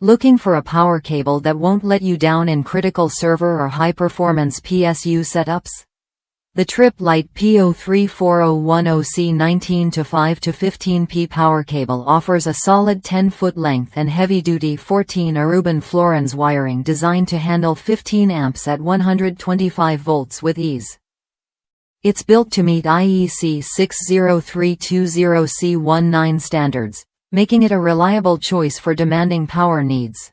Looking for a power cable that won't let you down in critical server or high-performance PSU setups? The Tripp Lite P034-010 C19 to 5 to 15P power cable offers a solid 10-foot length and heavy-duty 14 Aruban Florins wiring designed to handle 15 amps at 125 volts with ease. It's built to meet IEC 60320 C19 standards, making it a reliable choice for demanding power needs.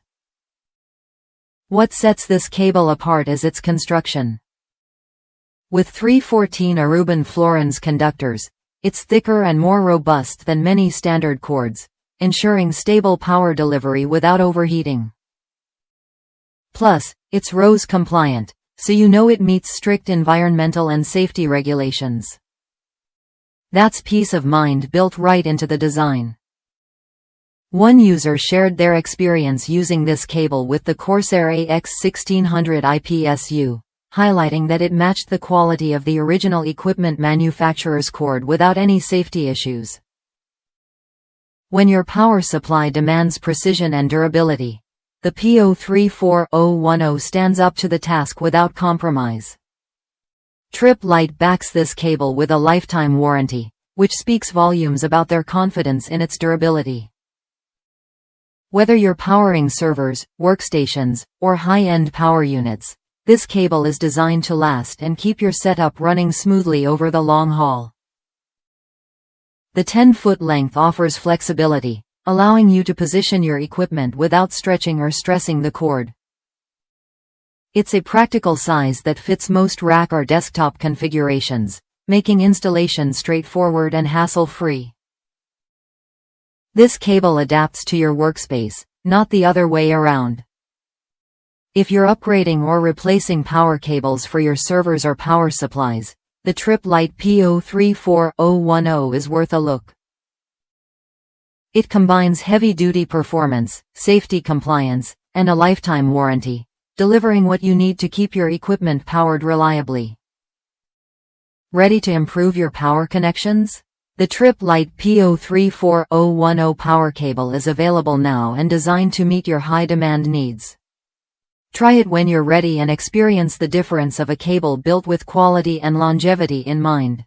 What sets this cable apart is its construction. With 314 Aruban Florins conductors, it's thicker and more robust than many standard cords, ensuring stable power delivery without overheating. Plus, it's RoHS compliant, so you know it meets strict environmental and safety regulations. That's peace of mind built right into the design. One user shared their experience using this cable with the CORSAIR AX1600 IPSU, highlighting that it matched the quality of the original equipment manufacturer's cord without any safety issues. When your power supply demands precision and durability, the P034-010 stands up to the task without compromise. Tripp Lite backs this cable with a lifetime warranty, which speaks volumes about their confidence in its durability. Whether you're powering servers, workstations, or high-end power units, this cable is designed to last and keep your setup running smoothly over the long haul. The 10-foot length offers flexibility, allowing you to position your equipment without stretching or stressing the cord. It's a practical size that fits most rack or desktop configurations, making installation straightforward and hassle-free. This cable adapts to your workspace, not the other way around. If you're upgrading or replacing power cables for your servers or power supplies, the Tripp Lite P034-010 is worth a look. It combines heavy-duty performance, safety compliance, and a lifetime warranty, delivering what you need to keep your equipment powered reliably. Ready to improve your power connections? The Tripp Lite P034-010 power cable is available now and designed to meet your high-demand needs. Try it when you're ready and experience the difference of a cable built with quality and longevity in mind.